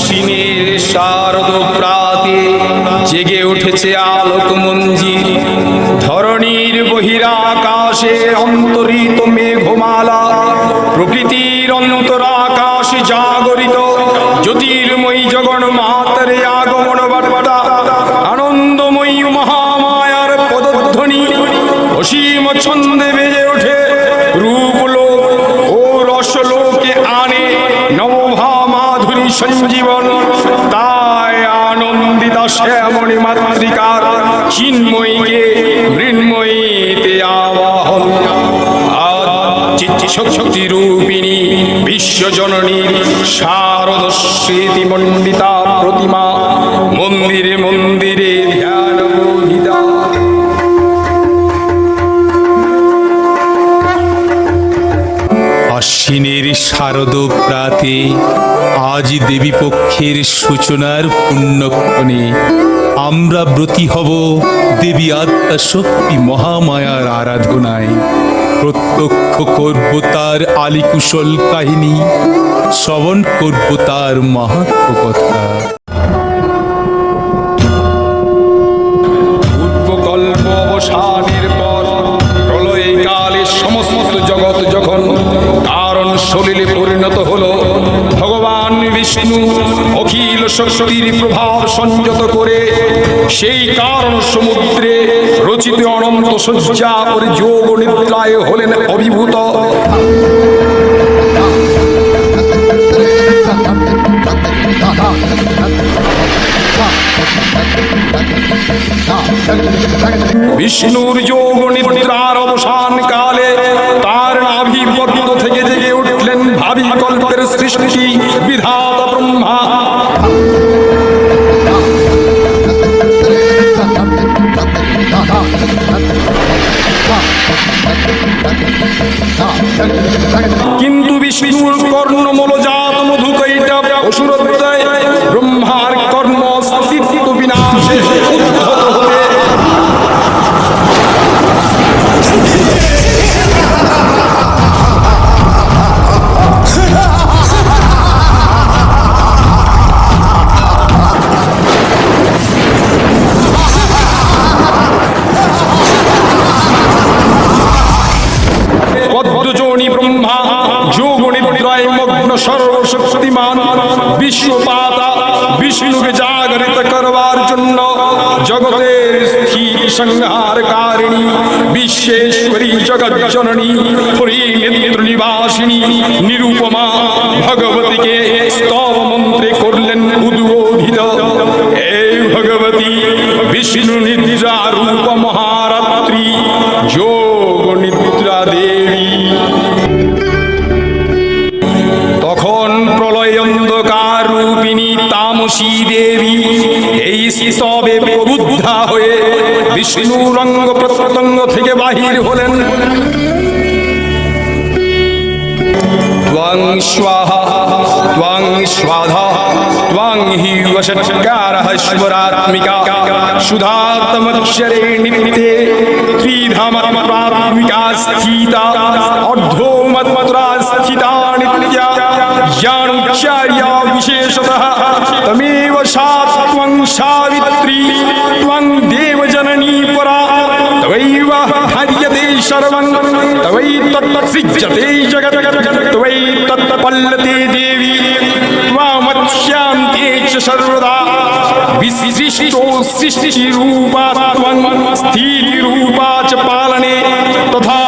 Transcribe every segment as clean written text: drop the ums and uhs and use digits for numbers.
অশ্বিনের শারদ প্রাতে জেগে উঠেছে আলোক মঞ্জির। ধরণীর বহিরাকাশে অন্তরিত মেঘমালা, প্রকৃতির অন্তরাকাশে জাগরিত জ্যোতির্ময়ী জগন মাতার আগমন বার্তা। আনন্দময়ী মহামায়ার পদধ্বনি অসীম ছন্দে বেজে ওঠে, রূপলোক ও রসলোকে আনে নবভা মাধুরী সঞ্জীবন। তাই আনন্দিতা শ্যামণী মাতৃকার চিন্ময়ীকে মৃন্ময়ীতে আবাহন। শক্তি রূপিণী বিশ্বজননীর শারদ স্মৃতিমণ্ডিতা প্রতিমা মন্দিরে মন্দিরে ধ্যান বোধিতা। আশ্বিনের শারদ প্রাতে আজ দেবী পক্ষের সূচনার পুণ্যক্ষণে আমরা ব্রতী হব দেবী আত্মা শক্তি মহামায়ার আরাধনায়। প্রত্যক্ষ করব তার আলিকুশল কাহিনী, শ্রবণ করব তার মাহাত্ম্য কথা। পূর্বকল্প অবসানের পর প্রলয় কালে সমস্ত জগৎ যখন কারণ সলিলে পরিণত হলো, ভগবান বিষ্ণু অখিল শক্তির প্রভাব সংযত করে সেই কারণ সমুদ্রে রচিত অনন্ত শয্যা করে যোগ নিদ্রায় হলেন অভিভূত। বিষ্ণুর যোগ নিদ্রার অবসান কালে তার নাভিপদ্ম থেকে জেগে উঠলেন ভাবি কল্পের সৃষ্টি বিধাতা ব্রহ্মা। কিন্তু বিষ্ণুর কর্ণমূলজাত মধুকৈটা অসুরোদয় ব্রহ্মার কর্ম অস্তিত্ব বিনাশে উদ্ধত হতে পদ্মজনী ব্রহ্মা যোগ নিদ্রায় মগ্ন সর্বশক্তিমান বিশ্বপাতা বিষ্ণুকে জাগরিত করবার জন্য জগতের স্থিতি সংহার কারিণী বিশ্বেশ্বরী জগৎ জননী হরিনেত্র নিবাসিনী নিরুপমা ভগবতীকে স্তব মন্ত্রে করলেন উদ্বোধিত। এই ভগবতী বিষ্ণু নিদ্রা রূপ মহারাত্রি যোগ নিদ্রা দেবী। তখন প্রলয় অন্ধকার রূপিণী তামসী দেবী এই স্তবে প্রবুদ্ধা হয়ে বিষ্ণুর অঙ্গ প্রত্যঙ্গ থেকে বাহির হলেন। ত্বং স্বাহা ত্বং স্বাধা ত্বং হি বশৎকারঃ স্বরাত্মিকা সুধাতমক্ষরে নিত্যে ত্রিধামাত্মিকা স্থিতা অর্ধমাত্রা স্থিতা নিত্যা জ্ঞানোচ্চার্যা বিশেষতঃ তমেব সা ত্বং সাবিত্রী ত্বং দেবজননী পরা তবৈব ধার্যতে সর্বং তবৈতৎসৃজ্যতে জগৎ তবৈতৎপল্লতে দেবী ত্বমস্যান্তে চ সর্বদা বিসৃষ্টো সৃষ্টিরূপা ত্বং স্থিতিরূপা চ পালনে তথা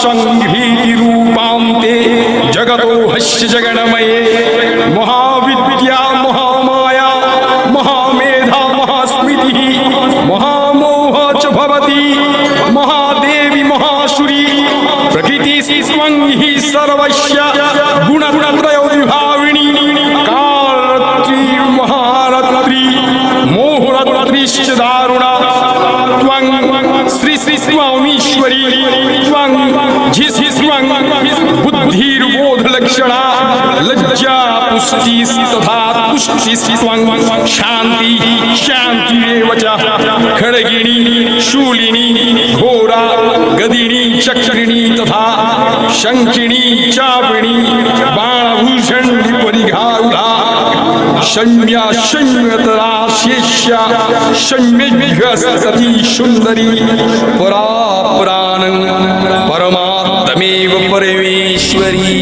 সংহৃতিরূপান্তে জগতো হস্য জগন্ময়ে মহাবিদ্যা মহামায়া মহামেধা মহাস্মৃতিঃ মহামোহ চ ভবতি মহাদেবী মহাসুরি প্রকৃতি স্বং হি সর্বস্য গুণত্রয় বিভাবিনী কালরাত্রি মহারাত্রি মোহরাত্রিশ্চ দারুণা ত্বং শ্রী শ্রী স্বামীশ্বরী ত্বং ঝি ঝি ত্বং বুদ্ধির্বোধ লক্ষণা লজ্জা পুষ্টি তথা পুষ্টি ত্বং শান্তি শান্তিরেব চ খড়গিনী শূলিনী ঘোরা গদিনী চক্রিणी तथा शंखिणी चापिणी बाणभूषण परिघारुढ़ा शम्या शम्यतराशेष्या शम्यभ्यस्तती सुंदरी पुरा पुराणं परमात्मेव परमेश्वरी।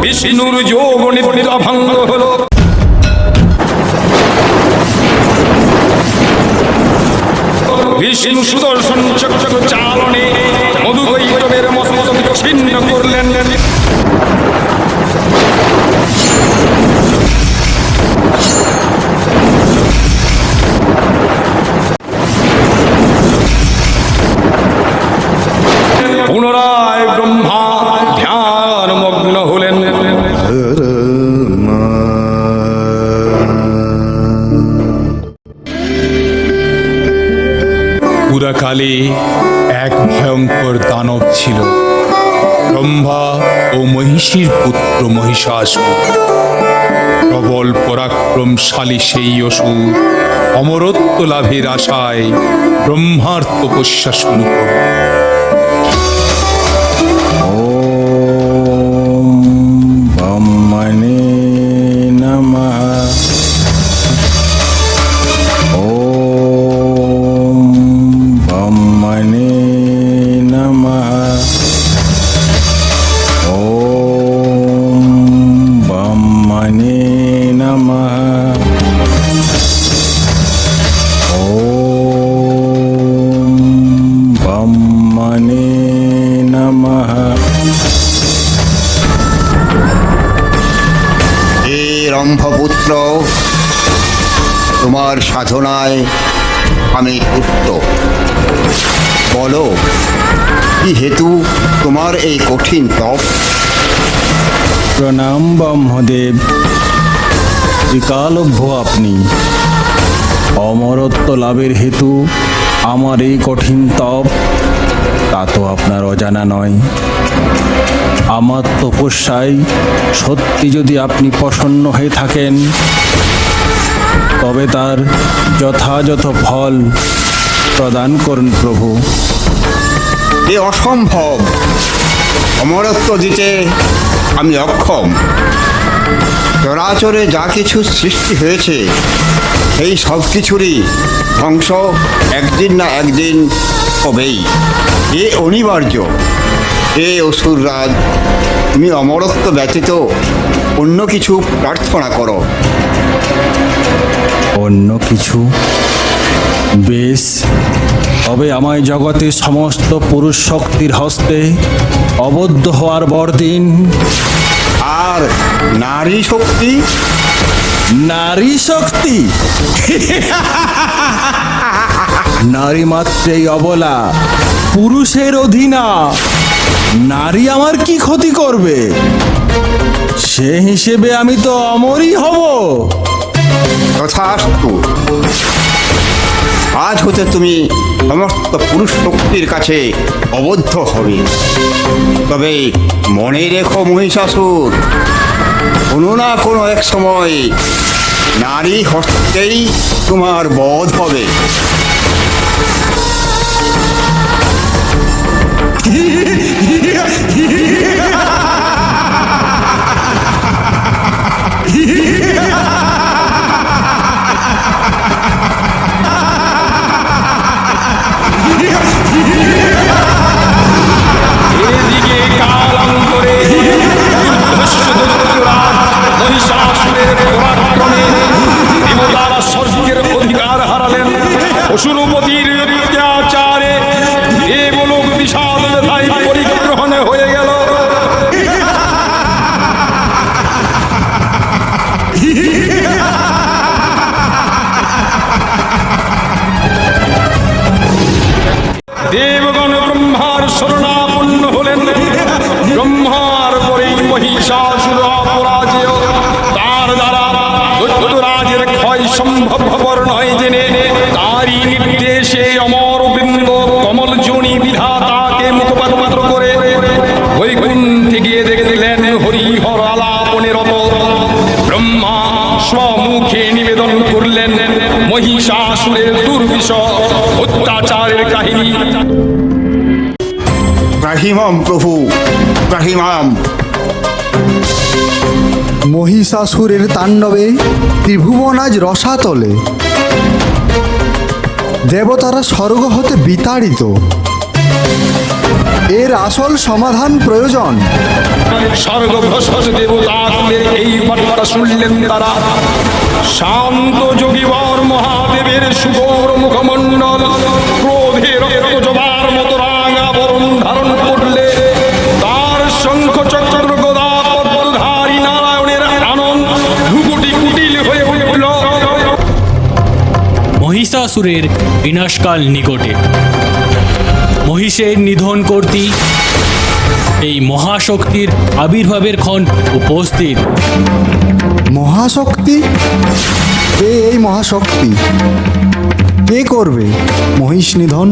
বিষ্ণুর যোগ নিদ্রা ভঙ্গ হলো, বিষ্ণু সুদর্শন চক্র চালনে মধুকৈটবের মস্তক ছিন্ন করলেন। পুনরায় ব্রহ্মা ধ্যান মগ্ন হলেন। পুরাকালে এক ভয়ঙ্কর দানব ছিল, ব্রহ্মা ও মহিষীর পুত্র মহিষাসুর। প্রবল পরাক্রমশালী সেই অসুর অমরত্ব লাভের আশায় ব্রহ্মার তপস্যা শুরু করল। ব্রহ্মণে নমঃ। ব্রহ্মণে নমঃ। ব্রহ্মণে নমঃ। ব্রহ্মণে নমঃ। হে রম্ভপুত্র, তোমার সাধনায় আমি তুষ্ট। বলো, কি হেতু তোমার এই কঠিন তপ? প্রণাম ব্রহ্মদেব, ত্রিকালভ্য আপনি। অমরত্ব লাভের হেতু আমার এই কঠিন তপ তা তো আপনার অজানা নয়। আমার তপস্যায় সত্যি যদি আপনি প্রসন্ন হয়ে থাকেন, তবে তার যথাযথ ফল প্রদান করুন প্রভু। এ অসম্ভব, অমরত্ব দিতে আমি অক্ষম। চরাচরে যা কিছু সৃষ্টি হয়েছে সেই সব কিছুরই ধ্বংস একদিন না একদিন হবেই, এ অনিবার্য। এ অসুররাজ, তুমি অমরত্ব ব্যতীত অন্য কিছু প্রার্থনা করো। অন্য কিছু? বেশ, তবে আমায় জগতে সমস্ত পুরুষ শক্তির হস্তে অবদ্ধ হওয়ার বর দিন। আর নারী শক্তি? নারী শক্তি? নারী মাত্রেই অবলা, পুরুষের অধীনা। নারী আমার কি ক্ষতি করবে? সে হিসেবে আমি তো অমরই হব। তথাস্তু। আজ হতে তুমি সমস্ত পুরুষ শক্তির কাছে অবদ্ধ হবে। তবে মনে রেখো মহিষাসুর, কোনো না কোনো এক সময় নারী হস্তেই তোমার বধ হবে। এদিকে কালান্তরে দুর্ধর্ষ দৈত্যরাজ মহিষাসুরের পরাক্রমে দেবতারা স্বর্গের অধিকার হারালেন। অসুরপতির অত্যাচারে দেবলোক বিশাল ব্যথায় পরিগ্রহণে হয়ে গেল। দেবগণ ব্রহ্মার শরণাপন্ন হলেন। ব্রহ্মার পরেই মহিষাসুর অপরাজেয়। তার দ্বারা দৈত্যরাজের ক্ষয় সম্ভবপর নয় জেনে তারই নির্দেশে অমর বৃন্দ কমল জনি বিধাতাকে মুখপাত্র করে বৈকুণ্ঠে গিয়ে দেখলেন হরিহর আলাপনে রত। ব্রহ্মা স্বমুখে নিবেদন করলেন মহিষাসুরের দুর্বিষহ অত্যাচারের কাহিনী। ত্রাহিমাম প্রভু, ত্রাহিমাম। মহিষাসুরের তাণ্ডবে ত্রিভুবন আজ রসাতলে, দেবতারা স্বর্গ হতে বিতাড়িত। এর আসল সমাধান প্রয়োজন। স্বর্গভ্রষ্ট দেবতাকুলের এই বার্তা শুনলেন তারা। শান্ত যোগীবর মহাদেবের সুগৌর মুখমণ্ডল ক্রোধে রক্ত জবার মতো রাঙা বরণ ধারণ করলে, তার শঙ্খ চক্র গদা পদ্মধারী নারায়ণের আনন্দ ভ্রুকুটি কুটিল হয়ে উঠল। মহিষাসুরের বিনাশকাল নিকটে। মহিষের নিধন কর্তী এই মহাশক্তির আবির্ভাবের ক্ষণ উপস্থিত। মহাশক্তি? কে এই মহাশক্তি? কে করবে মহিষ নিধন?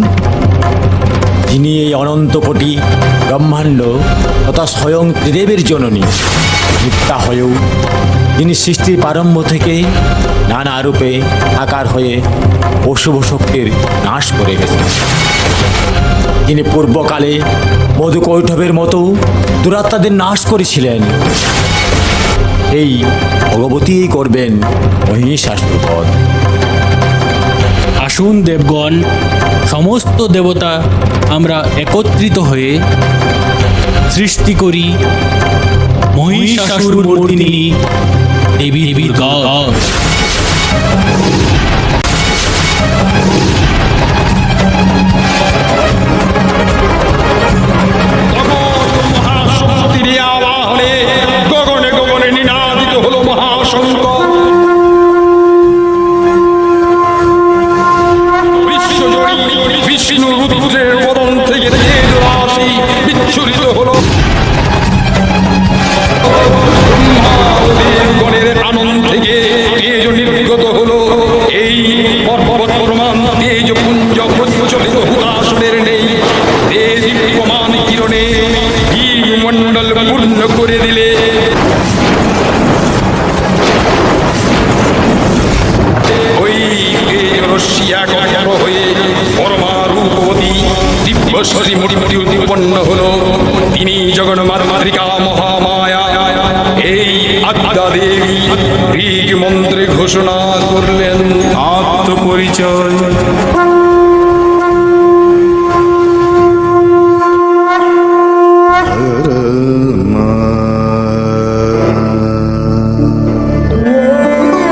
যিনি এই অনন্ত কোটি ব্রহ্মাণ্ড তথা স্বয়ং ত্রিদেবের জননী, নিত্যা হয়েও যিনি সৃষ্টির প্রারম্ভ থেকে নানা রূপে আকার হয়ে অশুভ শক্তির নাশ করে গেছেন। যিনি পূর্বকালে মধুকৈঠবের মতো দুরাত্মাদের নাশ করেছিলেন, এই ভগবতীই করবেন মহিষাসুর বধ। আসুন দেবগণ, সমস্ত দেবতা আমরা একত্রিত হয়ে সৃষ্টি করি মহিষাসুর মর্দিনী দেবী দুর্গা। মহাশক্তির আবাহনে গগনে গগনে নিনাদিত হলো মহাশঙ্খ। বিশ্বজয়ী বিষ্ণু রুদ্রের বদন থেকে তেজ রাশি বিচ্ছুরিত হলো। ব্রহ্মাদের আনন্দ থেকে তেজ নির্গত হলো। এই পরমান তেজ পুঞ্জ প্রজ্বলিত হুতাসনের নেই তেজ প্রমাণ কিরণে মণ্ডল পূর্ণ করে দিলে। ওই রশ্মি একত্র হয়ে পরমা রূপবতী দিব্যশ্বরী মুড়ি উৎপন্ন হলো। তিনি জগন্মাতৃকা মহামায়া। এই আদ্যা দেবী ঋগ মন্ত্রে ঘোষণা করলেন আত্মপরিচয়।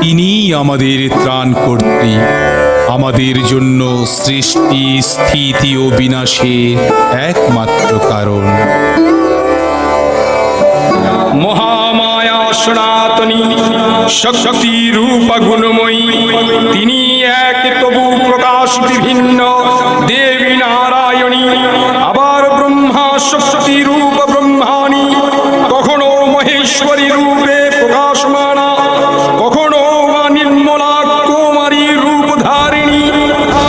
তিনি আমাদের ত্রাণকর্ত্রী, আমাদের জন্য সৃষ্টি স্থিতি ও বিনাশের একমাত্র কারণ। মহামায়া সনাতনী শক্তি রূপা গুণময়ী, তিনি এক তবু প্রকাশ বিভিন্ন দেবী নারায়ণী। আবার ব্রহ্মা শক্তি রূপ ব্রহ্মাণী, কখনো মহেশ্বরী রূপে প্রকাশমানা, কখনো বা নির্মলা কুমারী রূপ ধারিণী,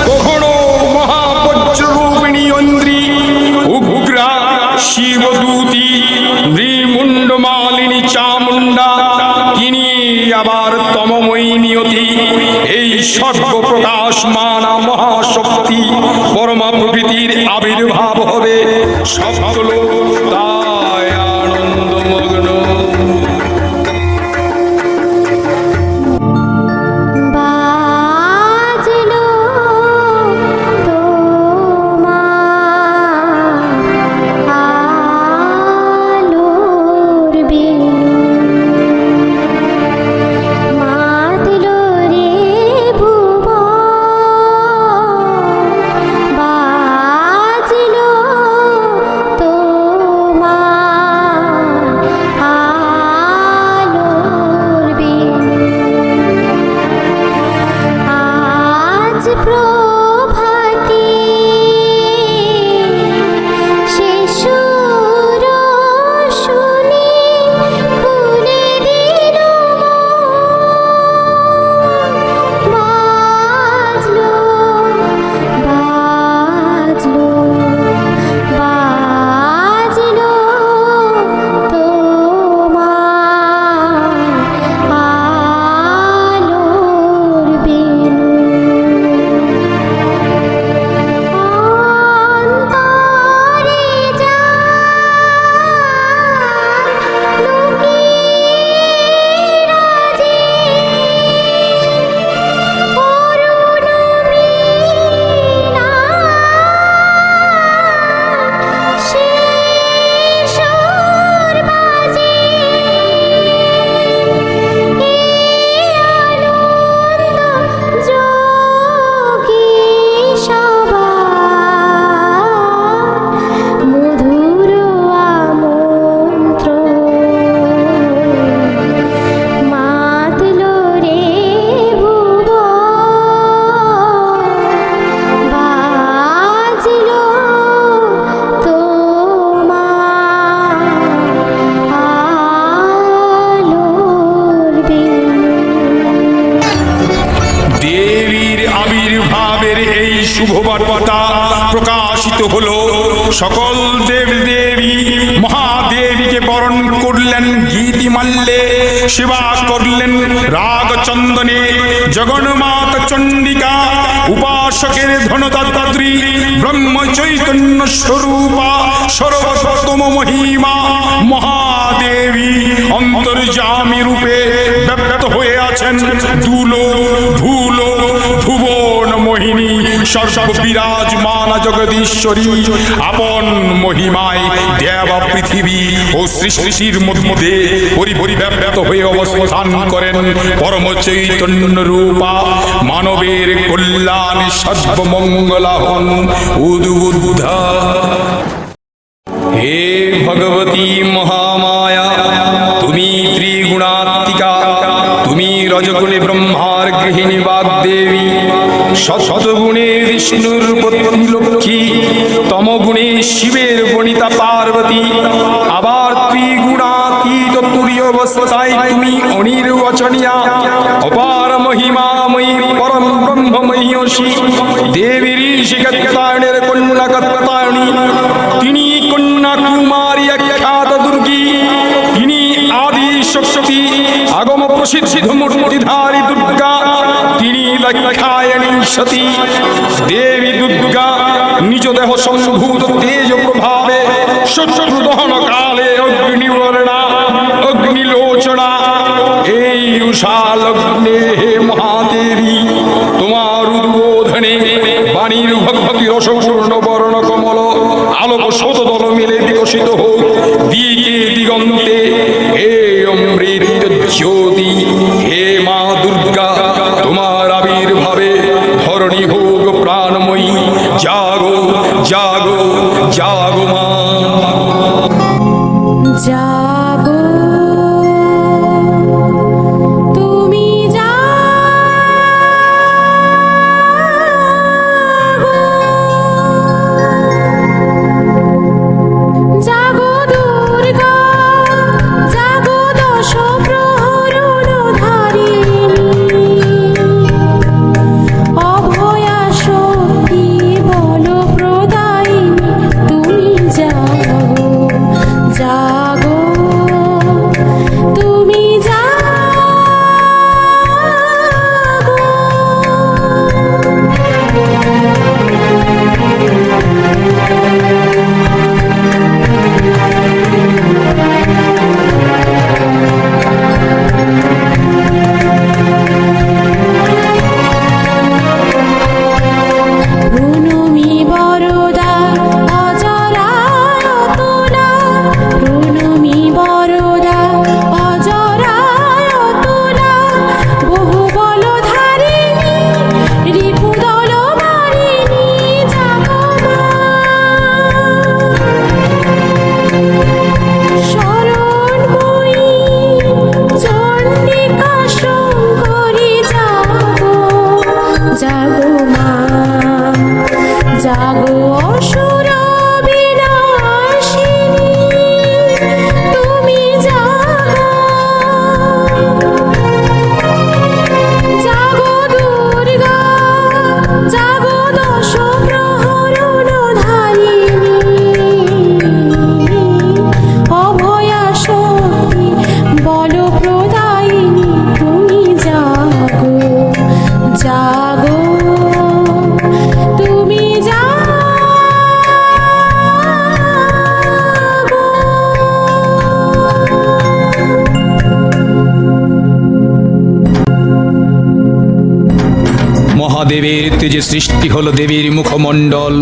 কখনো মহাবজ্র রূপিণী ঐন্দ্রী, উগ্রা শিবদূতী নৃমুণ্ড মালিনী চামুণ্ডা। তিনি আবার তমময়ী নিয়তি। এই সর্বপ্রকাশ মানা মহাশক্তি পরমা প্রকৃতির আবির্ভাব হবে। সব লোক তাই আনন্দমগ্ন। বাজলো তোমার আলোর বেণু, মাতলো রে ভুবন, বাজলো তোমার সকল দেব দেবী মহাদেবীকে বরণ করলেন গীতি মাল্যে, সেবা করলেন রাগ চন্দনে। জগন্মাতা চণ্ডিকা উপাসকের ধনদাত্রী, ব্রহ্ম চৈতন্য স্বরূপা সর্বোত্তম মহিমা মহাদেবী অন্তর্যামী রূপে ব্যক্ত হয়ে আছেন। দুলো ভুলো ভুবন মোহিনী সর্ব বিরাজমানা জগদীশ্বরী আপন মহিমায় দেব পৃথিবী ও সৃষ্টির মধ্যে পরিব্যাপ্ত হয়ে অবস্থান করেন। পরম চৈতন্য রূপা মানবের কল্যাণ সর্বমঙ্গলা হন উদ্বুদ্ধা। হে ভগবতী মহামায়া, তুমি ত্রিগুণাত্মিকা, তুমি রজগুণে ব্রহ্মার গৃহিণী বাগদেবী, সৎগুণে বিষ্ণুর পত্নী লক্ষ্মী, তমগুণে শিবের বনিতা পার্বতী, আবার ত্রিগুণাতীত তুরীয় অবস্থায় তুমি অনির্বচনীয়া অপার মহিমাময়ী পরম ব্রহ্মময়ীষী দেবীর শিখত্তায়নের কন্যা কত্তায়নী। তিনি কন্যা কুমারী খ্যাত দুর্গী, তিনি আদি শক্তি আগম প্রসিদ্ধ মূর্তিধারী দুর্গা, তিনি দক্ষায়ণী সতী। দেবী দুর্গা নিজ দেহ সম্ভূত তেজ প্রভাবে শত্রু দহন কালে অগ্নিবর্ণা অগ্নিলোচনা। এই উষা লগ্নে হে মহাদেবী, তোমার উদ্বোধনে বাণীর ভক্তি রসপূর্ণ বর্ণ কমল আলোক শতদল মিলে বিকশিত হোক দিকে দিগন্তে। হে অমৃত জ্যোতি, হে মা দুর্গা, তোমার আবির্ভাবে ধরণী হোক প্রাণময়ী। জাগো জাগো জাগো মা। জাগো তুমি জাগো, জাগো দুর্গা, জাগো দশ প্রহরণধারিণী, অভয়া শক্তি বল প্রদায়িনী, তুমি জাগো জাগো তুমি প্রণমী বরদা অজরায় তুলা, প্রণমী বরদা অজরায় তুলা, বহু বলধারিণী রিপুদল মারিণী, জাগো মা। শরণময়ী চণ্ডিকা শঙ্করী, জাগো জাগো মা, জাগো অসুর বিনাশিনী, তুমি জাগো জাগো দুর্গা, জাগো দশ প্রহরণধারিণী, অভয়া শক্তি বল প্রদায়িনী, তুমি জাগো জাগো তুমি মহাদেবের তেজে সৃষ্টি হলো দেবীর মুখমণ্ডল,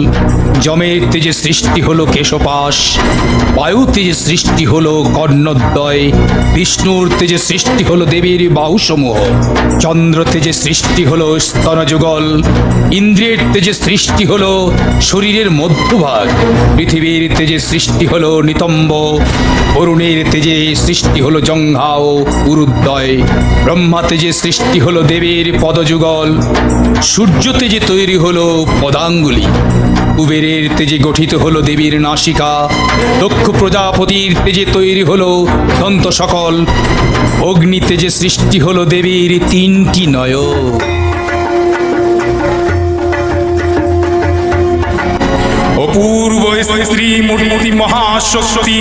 যমের তেজে সৃষ্টি হলো কেশপাশ, বায়ু তেজে সৃষ্টি হলো কর্ণদ্বয়, বিষ্ণুর তেজে সৃষ্টি হলো দেবীর বাহুসমূহ, চন্দ্র তেজে সৃষ্টি হলো স্তনযুগল, ইন্দ্রের তেজে সৃষ্টি হলো শরীরের মধ্যভাগ, পৃথিবীর তেজে সৃষ্টি হলো নিতম্ব, বরুণের তেজে সৃষ্টি হলো জঙ্ঘা ও উরুদ্বয়, ব্রহ্মা তেজে সৃষ্টি হলো দেবীর পদযুগল, সূর্য তেজে তৈরি হলো পদাঙ্গুলি, কুবেরের তেজে গঠিত হলো দেবীর নাসিকা, দক্ষ প্রজাপতির তেজে তৈরি হলো দন্ত সকল, অগ্নি তেজে সৃষ্টি হলো দেবীর তিনটি নয়ন। অপূর্ব অপূর্ব স্ত্রী মূর্তি মহাশক্তি,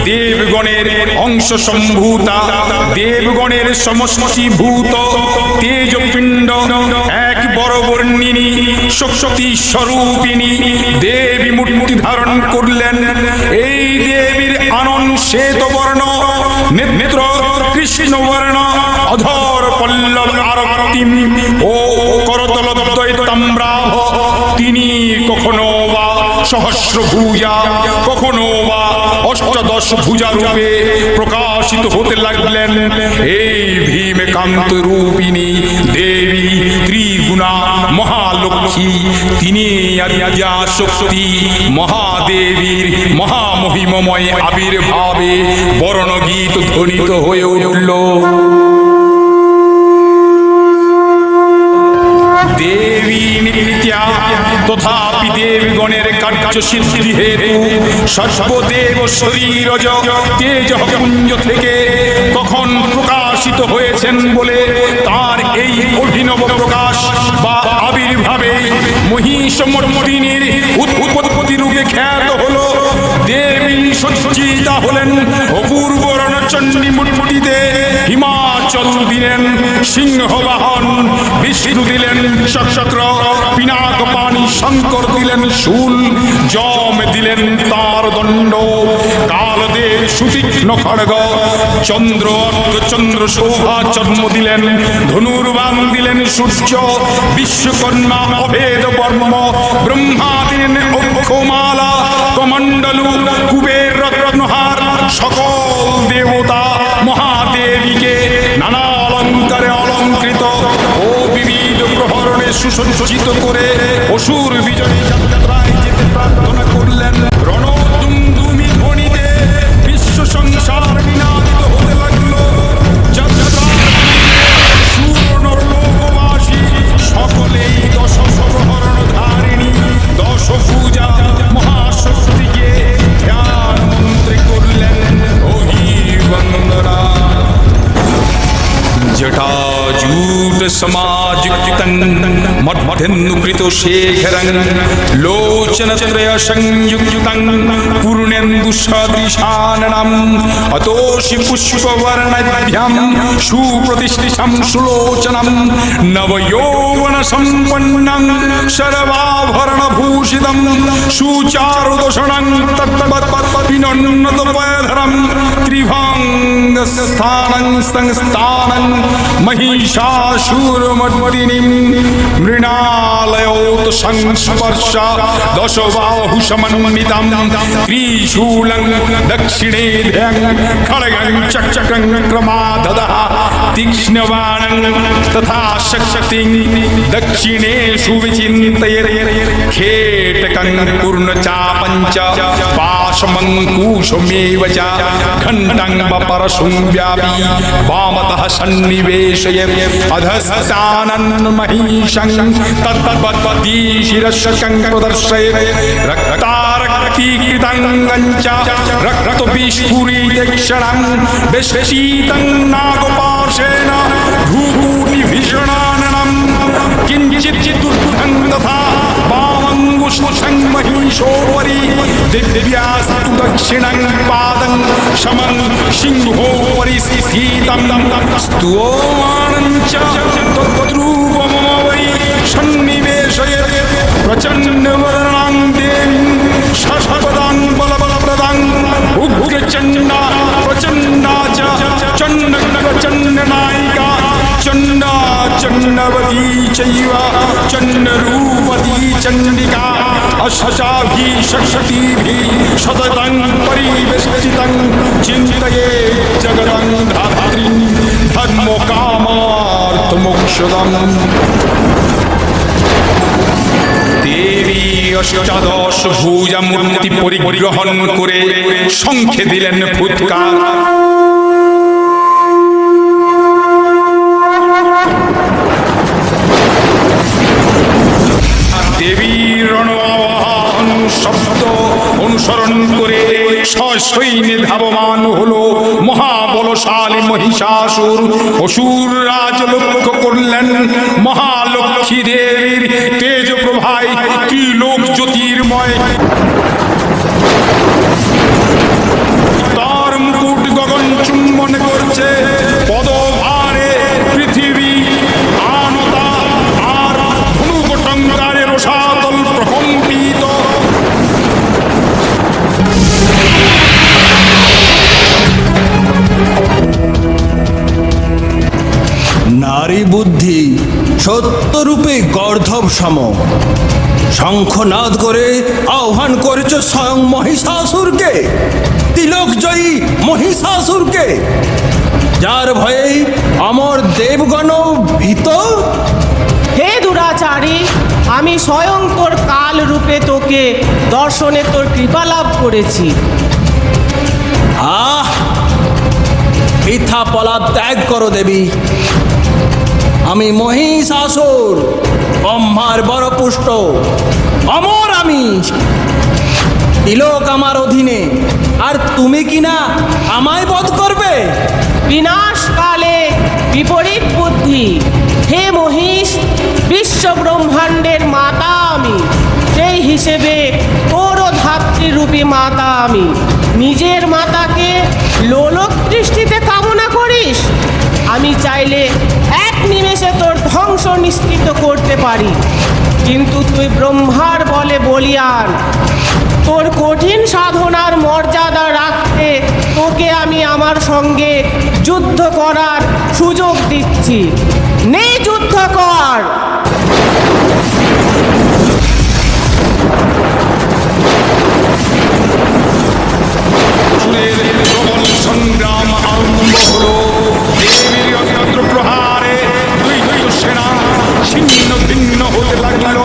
দেবগণের অংশ সম্ভূতা, দেবগণের সমষ্টিভূত তেজপিণ্ড, এক বড় বর্ণিনী শক্তি স্বরূপিণী দেবী মূর্তি ধারণ করলেন। এই দেবীর আনন শ্বেত বর্ণ, নেত্র কৃষ্ণ বর্ণ, অধর পল্লব আরক্তিম ও করতল দ্বৈতাম্রাভ। তিনি কখনো বা সহস্র ভুজা, কখনো বা অষ্টাদশ ভুজা রূপে প্রকাশিত হতে লাগলেন। এই ভীমকান্ত রূপিণী দেবী ত্রিগুণা মহালক্ষ্মী, তিনি আদ্যা শক্তি মহাদেবীর মহামহিমময় আবির্ভাবে বর্ণগীত ধ্বনিত হয়ে উঠল। দেবী নিত্যা তথাপি দেবগণের কার্য সিদ্ধি হেতু সর্বদেব শরীরজ তেজ পুঞ্জ থেকে তখন প্রকাশিত হয়েছেন বলে তার এই অভিনব প্রকাশ বা আবির্ভাবে মহিষমর্দিনীর উৎপত্তি রূপে খ্যাত হল। দেবী সজ্জিতা হলেন অপূর্ব রণচণ্ডী মূর্তিতে। হিমাচল দিলেন সিংহবাহন, বিষ্ণু দিলেন চক্র, পিনাক পানি শঙ্কর দিলেন শূল, যম দিলেন তার দণ্ড, কালদেব সুতীক্ষ্ণ খড়গ, চন্দ্র অর্ধচন্দ্র শোভা চর্ম দিলেন, ধনুর্বাণ দিলেন সূর্য, বিশ্বকর্মা অভেদ বর্ম, ব্রহ্মা দিলেন অক্ষমালা, কমণ্ডলু কুবের রত্নহার, সকল দেবতা মহাদেবীকে নানা অলঙ্কারে অলঙ্কৃত ও বিবিধ প্রহরণে সুসজ্জিত করে অসুর বিজয়ী যাত্রায় যেতে প্রার্থনা করলেন। রণদুমদুমি ধ্বনিতে বিশ্ব সংসার নিনাদিত হতে লাগলো। সুরনরলোকবাসী সকলেই দশ প্রহরণ ধারিণী দশ পূজা মহাশক্তিকে ধ্যান মন্ত্রে করলেন অহিবন্দনা। জটাজূট সমাযুক্তং মধ্যেন্দুকৃত শেখরং লোচনত্রয় সংযুক্তং পূর্ণেন্দু সদৃশাননম অতোষি পুষ্পবর্ণাঢ্যম সুপ্রতিষ্ঠিতম সুলোচনম নবযৌবন সম্পন্নং সর্বাভরণভূষিতম সুচারুদোষণং তত্ত্ববৎ বিনোন্নত পয়ধরম ত্রিভঙ্গস্থানং সংস্থানং महिषासुरमर्दिनीं मृणालयोत संस्पर्श दशबाहु समन्वितं त्रिशूलं दक्षिणे ध्यं खड्गं चक्रं क्रमाददः तीक्ष्णबाणं तथा शक्तिं दक्षिणेषु विचिन्तयेत् खेटकं पूर्णचापं च पाशमङ्कुशमेव च घण्टं वपरशुं व्यापी वामतः सन्निवेशयेत् अधस्तानन् महिषं तत्तद्वद्दिशिरस्कं प्रदर्शयेत् रक्तारक्तीकृतङ्गं च रक्तविस्फुरितक्षणं विस्फीतं नागपाशेन भ्रूकूटिभीषणाननं किञ्चिदुर्बुधं तथा वामङ्गुष्ठं महिषोपरि दिव्यास्तु दक्षिणं पादं शमं सिंहोपरि स्थितं स्तूयमानं च तद्रूपमम वै सन्निवेशयेत् प्रचण्डवर्णां देवीं शशपदां बलप्रदां उग्रचण्डा प्रचण्डा च चण्डनायिका चण्डा चण्डवती चैव चण्डरूपती चण्डिका अष्टाभिः शक्तिभिः सततं परिवेष्टितं चिन्तयेत् जगदं धात्रीं धर्मकामार्थमोक्षदम्। দেবী অষ্টাদশ ভুজা মূর্তি পরিগ্রহণ করে শঙ্খে দিলেন ফুৎকার। দেবীর রণ আবাহন শব্দ অনুসরণ করে সসৈন্যে ধাবমান হলো মহাবলশালী মহিষাসুর। অসুর রাজ লক্ষ্য করলেন মহালক্ষ্মী দেবীর তেজ প্রভায় ত্রিলোক জ্যোতির্ময় বুদ্ধি সত্যরূপে গর্ধব সম। শঙ্খনাদ করে আহ্বান করেছ স্বয়ং মহিষাসুরকে, তিলকজয়ী মহিষাসুরকে, যার ভয়ে আমার দেবগণ ভীত। হে দুরাচারী, আমি স্বয়ং তোর কাল রূপে তোকে দর্শনে তোর কৃপা লাভ করেছি। আহ, বৃথা পলাপ ত্যাগ করো দেবী। আমি মহিষাসুর, ব্রহ্মার বড় পুষ্ট, অমর আমি। তিলক আমার অধীনে, আর তুমি কিনা আমায় বধ করবে? বিনাশকালে বিপরীত বুদ্ধি। হে মহিষ, বিশ্ব ব্রহ্মাণ্ডের মাতা আমি, সেই হিসেবে তোরও ধাত্রীরূপী মাতা আমি। নিজের মাতাকে লোলক দৃষ্টিতে কামনা করিস? আমি চাইলে এক নিমেষে তোর ধ্বংস নিশ্চিত করতে পারি, কিন্তু তুই ব্রহ্মার বলে বলিয়ান। তোর কঠিন সাধনার মর্যাদা রাখতে তোকে আমি আমার সঙ্গে যুদ্ধ করার সুযোগ দিচ্ছি। নে, যুদ্ধ কর। অসুরের প্রবল সংগ্রাম আরম্ভ হলো। দেবীর অস্ত্র প্রহারে দ্বৈত সেনা ছিন্ন ভিন্ন হতে লাগলো।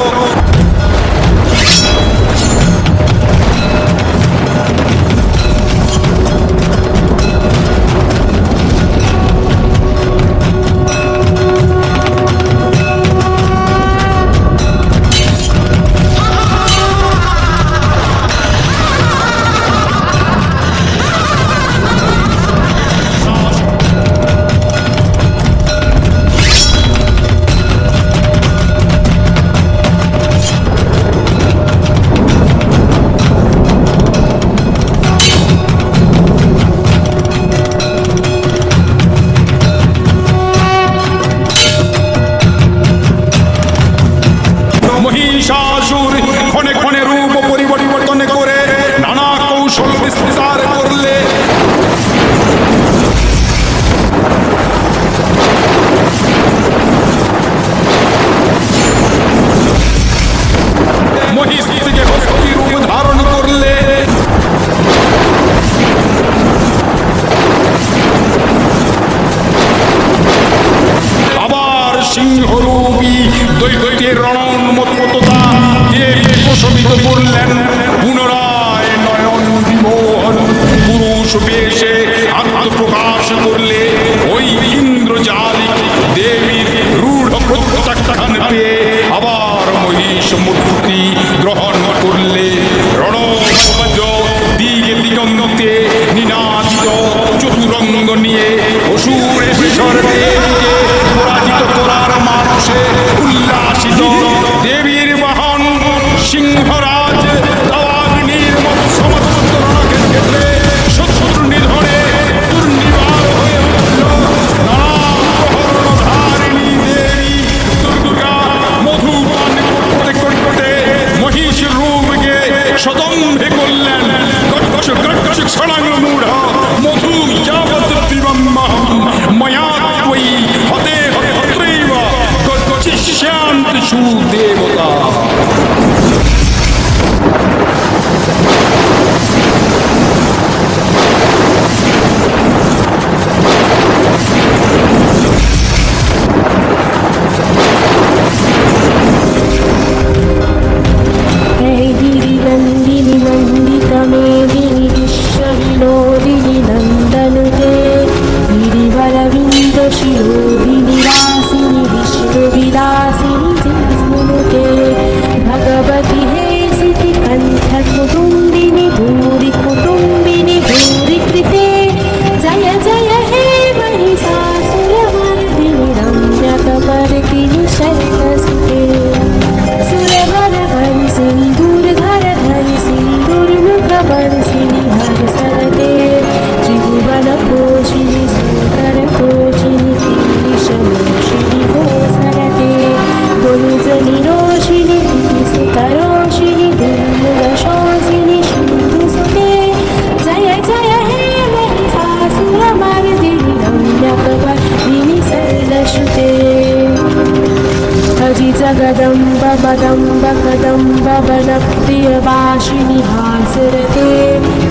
মহিষাসুর ক্ষণে ক্ষণে রূপ পরিবর্তন করে নানা কৌশল বিস্তার করলে মহিষ থেকে হস্তি রূপ ধারণ করলে। আবার সিংহরূপী দৈত্যের রণোন্মত্ততা দিয়ে প্রশমিত করলেন। পুনরায় নয়ন বিমোহন পুরুষ বেশে আত্মপ্রকাশ করলে ওই ইন্দ্রজালিক দেবীর রূঢ় প্রত্যাখ্যান পেয়ে আবার মহিষ মূর্তি গ্রহণ করলে। রণবজ্র দিকে দিগন্তে নিনাদিত চতুরঙ্গ নিয়ে অসুর এসর দেবীকে পরাজিত করার মানুষে উল্লাসিত দেবীর বাহন সিংহরাজ দাবাগ্নির মতো সমস্ত রণক্ষেত্রে শত্রু নিধন नाशिनि हासरते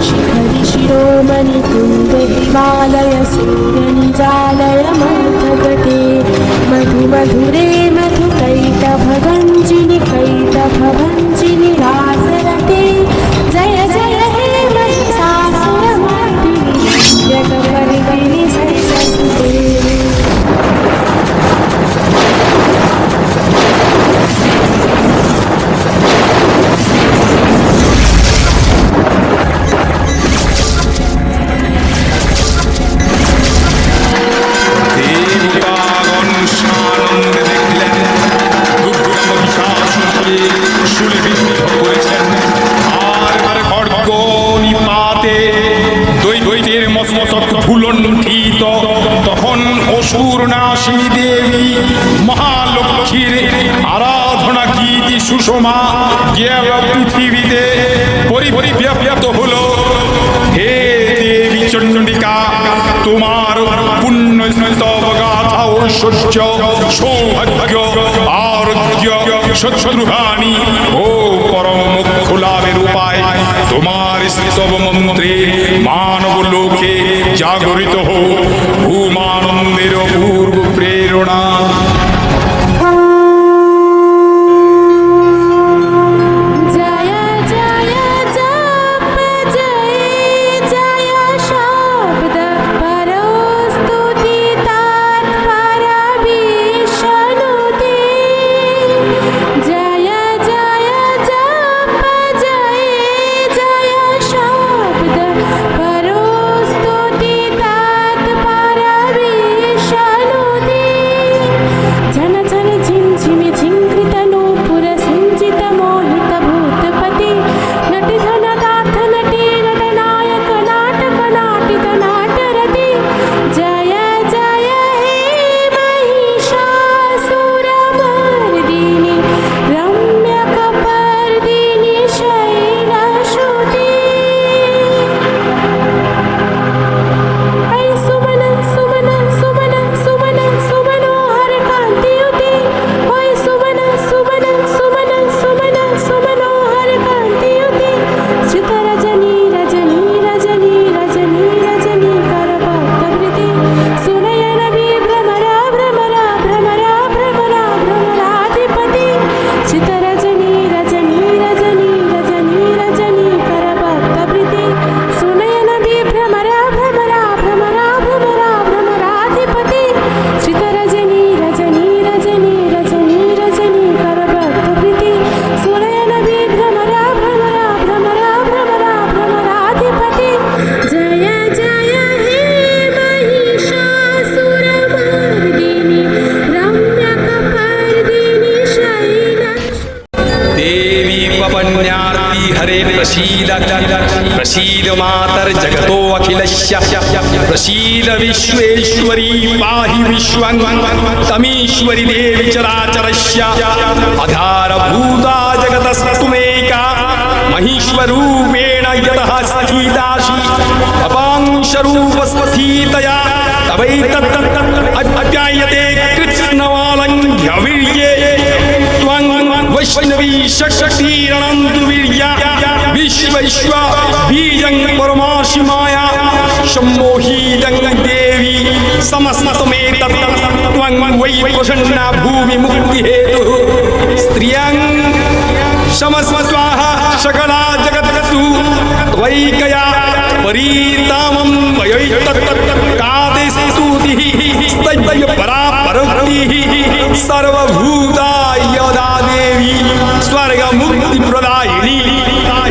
शिखरि शिरोमणि कुन्द हिमालय सूर्यनिजालय मन्थकटे मधु मधुरे मधुकैटभवञ्चिनि कैटभवञ्चिनि हासरते जय जय हे महिषासुरमर्दिनि जगपर्दिनि सरस्वते দেবতাগণ সানন্দে দেখলেন দুর্গা মহিষাসুরকে শূলবিদ্ধ করেছেন। আর খড়গ নিপাতে দৈত্যের মস্তক ভুলণ্ঠিত। তখন অসুর নাশিনী দেবী মহালক্ষ্মীর আরাধনা গীতি সুষমা গিয়ে পৃথিবীতে পরিব্যাপ্ত হলো। হে দেবী চণ্ডিকা, তোমার পুণ্য স্তব গাথা ঐশ্বর্য সৌভাগ্য আরোগ্য শত্রুহানি ও পরম মোক্ষ লাভের উপায় তোমার স্তব মন্ত্রে মানব লোকে জাগরিত হোক ভূমানন্দের অপূর্ব প্রেরণা। जय जय जप जय जय शब्द परस्तुति तत्पर विष्णुते जय जय जप जय जय शब्द परस्तुति तत्पर विष्णुते झन झन झिम झिमि झिंकृत नूपुर सिंचित मोहित भूतपति नटि धन दार्थ नटी नटनायक नाटक नाटित नाटरति जय जय हे महिषासुरमर्दिनि रम्यकपर्दिनि शैलश्रुति ऐ सुमन सुमन सुमन सुमन सुमनोहर कान्तियुते ऐ सुमन सुमन सुमन सुमन सुमनोहर कान्तियुते श्रितरजनी रजनी रजनी रजनी रजनी करभक्तवृते सुनयन विभ्रमरा भ्रमरा भ्रमरा भ्रमरा भ्रमराधिपति श्रितरजनी रजनी रजनी रजनी रजनी करभक्तवृते सुनयन विभ्रमरा भ्रमरा भ्रमरा भ्रमरा भ्रमराधिपति श्रितरजनी रजनी रजनी रजनी रजनी करभक्तवृते सुनयन विभ्रमरा भ्रमरा भ्रमरा भ्रमरा भ्रमराधिपति जय जय हे महिषासुरमर्दिनि रम्यकपर्दिनि शैलश्रुति देवी पवन्यार्ति हरे प्रसीद प्रसीद मातर जगतो अखिलस्य प्रसीद विश्वेश्वरी पाहि विश्वं तमीश्वरी देवी चराचरस्य आधारभूता जगतस्तुमेका महीश्वरूपेण यतः स्थितासि अपांशरूपस्थितया तवैतदप्यायते कृत्स्नवालङ्घ्यवीर्ये त्वं वैष्णवी शक्तिरनन्तु वीर्या विश्व बीजं परमासि माया सम्मोहितं देवी समस्तमेतत् त्वं वै प्रसन्ना भूमि मुक्तिहेतुः स्त्रियं समस्त्वाः सकला जगत्सु त्वैकया परीतामं वयैतत् कादे स्तुतिः स्तव्य परा परोक्तिः सर्वभूता यदा देवी स्वर्ग मुक्ति प्रदायिनी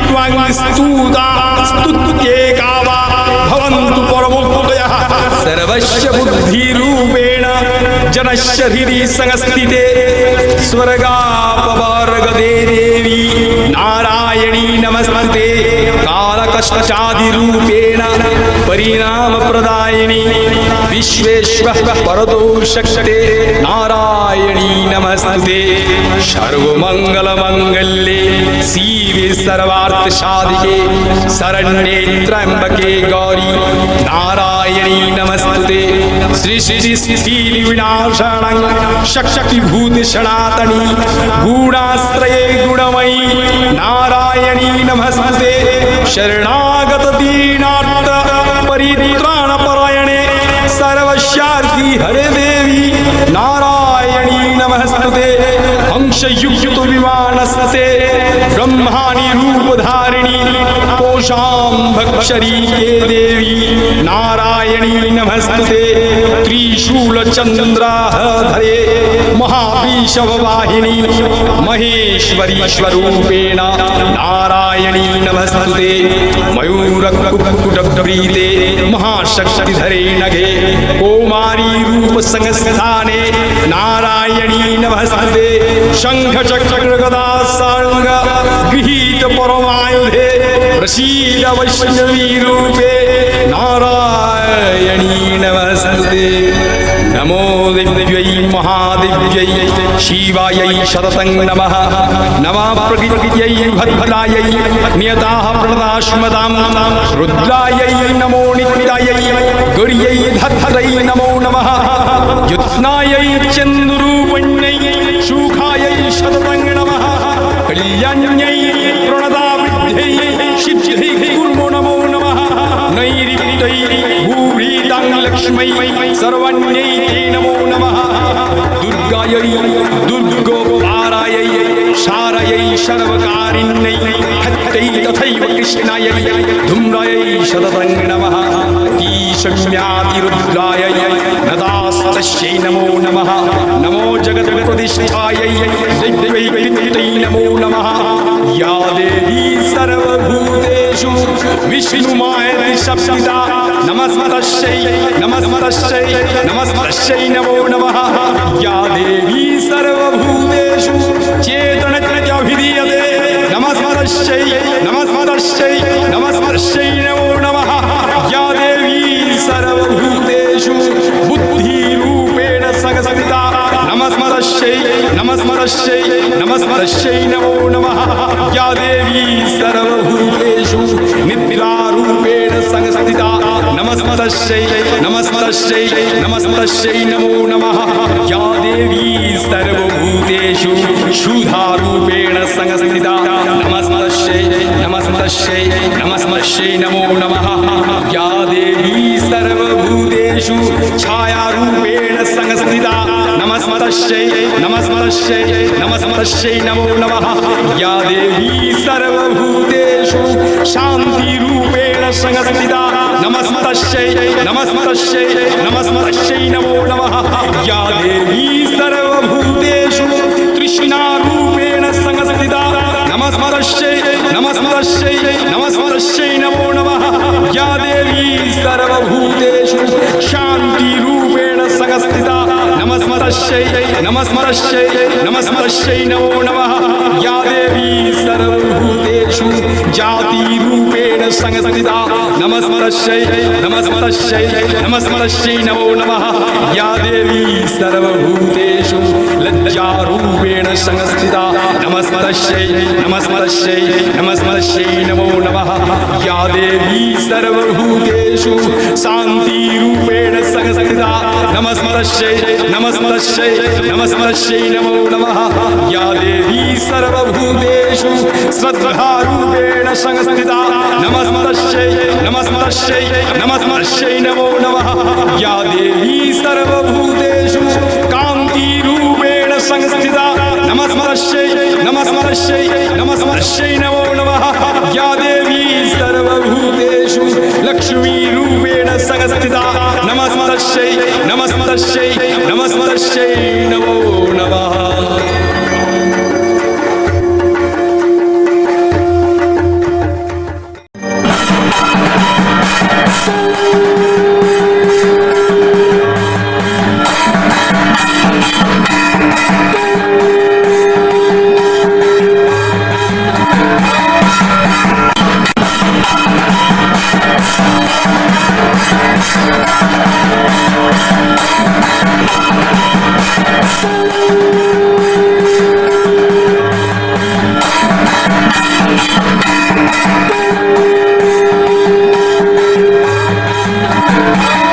त्वं स्तुता स्तुत्येका वा भवन्तु परमोक्तयः सर्वस्य बुद्धिरूपेण जनस्य हृदि संस्थिते स्वर्गापवर्गदे देवी नारायणी नमस्ते कालकष्टादिरूपेण परिणामप्रदायिनी विश्वेश्वः परतो शक्ते नारायणी नमस्ते सर्वमङ्गलमङ्गल्ये शिवे सर्वार्थसाधिके शरण्ये त्र्यम्बके गौरी नारायणी नारायणी नमस्ते सृष्टि स्थिति विनाशानं शक्तिभूत सनातनी गुणाश्रये गुणमयी नारायणी नमस्ते शरणागत दीनार्थ परित्राण परायणे सर्वस्यार्थी हरे देवी नारायणी नमस्ते हंसयुक्त विमानस्ते ब्रह्माणि रूपधारिणी कोशां भक्षरीके देवी नारायणी नमस्ते त्रिशूलचन्द्राधरे महाविषववाहिनी महेश्वरी स्वरूपेण नारायणी नमस्ते मयूरकुक्कुटप्रीते महाशक्तिधरे नगे कौमारी रूपसंस्थाने नारायणी नमस्ते शङ्खचक्रगदा साङ्ग गृहीत परमायुधे प्रसीद वैष्णवी रूपे नारायणी नमस्ते नमो दिव्यै महादिव्यै शिवायै शततं नमः नमः प्रकृत्यै भद्रायै नियताः प्रणदाश्मदां रुद्रायै नमो नित्यायै गौर्यै धत्तरै नमो नमः युत्स्नायै चन्दुरूपण्यै सुखायै शततं नमः कल्याण्यै प्रणदावृद्ध्यै सिद्ध्यै कुर्मो नमो नमः नैऋत्यै भूभृतां लक्ष्मै सर्वण्यै ते नमो नमः दुर्गायै दुर्गोपारायै शारयै सर्वकारिण्यै हत्यै तथैव कृष्णायै धूम्रायै शततं नमः ईशम्यातिरुद्रायै नदास्तस्यै नमो नमः नमो जगत्प्रतिष्ठायै दिव्यै नमो नमः या देवी सर्वभूतेषु विष्णुमायति शब्दिता नमस्तस्यै नमस्तस्यै नमस्तस्यै नमो नमः या देवी सर्वभूतेषु चेतनत्यभिधीयते नमस्तस्यै नमस्तस्यै नमस्तस्यै नमो नमः या देवी सर्वभूतेषु बुद्धिरूपेण संस्थिता नमस्तस्यै नमस्तस्यै नमस्तस्यै नमो नमः या देवी सर्वभूतेषु निद्रारूपेण संस्थिता नमस्तस्यै नमस्तस्यै नमस्तस्यै नमो नमः या देवी सर्वभूतेषु क्षुधारूपेण संस्थिता नमस्तस्यै नमस्तस्यै नमस्तस्यै नमो नमः या देवी सर्वभूतेषु छायारूपेण संस्थिता नमस्तस्यै नमस्तस्यै नमस्तस्यै नमो नमः या देवी सर्वभूतेषु शान्तिरूपेण संस्थिता नमस्तस्यै नमस्तस्यै नमस्तस्यै नमो नमः या देवी सर्वभूतेषु तृष्णारूपेण संस्थिता नमस्तस्यै नमस्तस्यै नमस्तस्यै नमो नमः या देवी सर्वभूतेषु शान्तिरूपेण संस्थिता नमस्तस्यै नमस्तस्यै नमस्तस्यै नमो नमः या देवी सर्वभूतेषु जातिरूपेण संस्थिता नमस्तस्यै नमस्तस्यै नमस्तस्यै नमो नमः या देवी सर्वभूतेषु लज्जारूपेण संस्थिता नमस्तस्यै नमस्तस्यै नमस्तस्यै नमो नमः या देवी सर्वभूतेषु शान्तिरूपेण संस्थिता नमस्तस्यै नमस्तस्यै नमस्तस्यै नमो नमः या देवी सर्वभूतेषु श्रद्धारूपेण संस्थिता नमस्तस्यै नमस्तस्यै नमस्तस्यै नमो नमः या देवी सर्वभूतेषु कान्तिरूपेण संस्थिता नमस्तस्यै नमस्तस्यै नमस्तस्यै नमो नमः या देवी सर्वभूतेषु लक्ष्मीरूपेण संस्थिता नमस्तस्यै नमस्तस्यै नमस्तस्यै नमो नमः Thank you.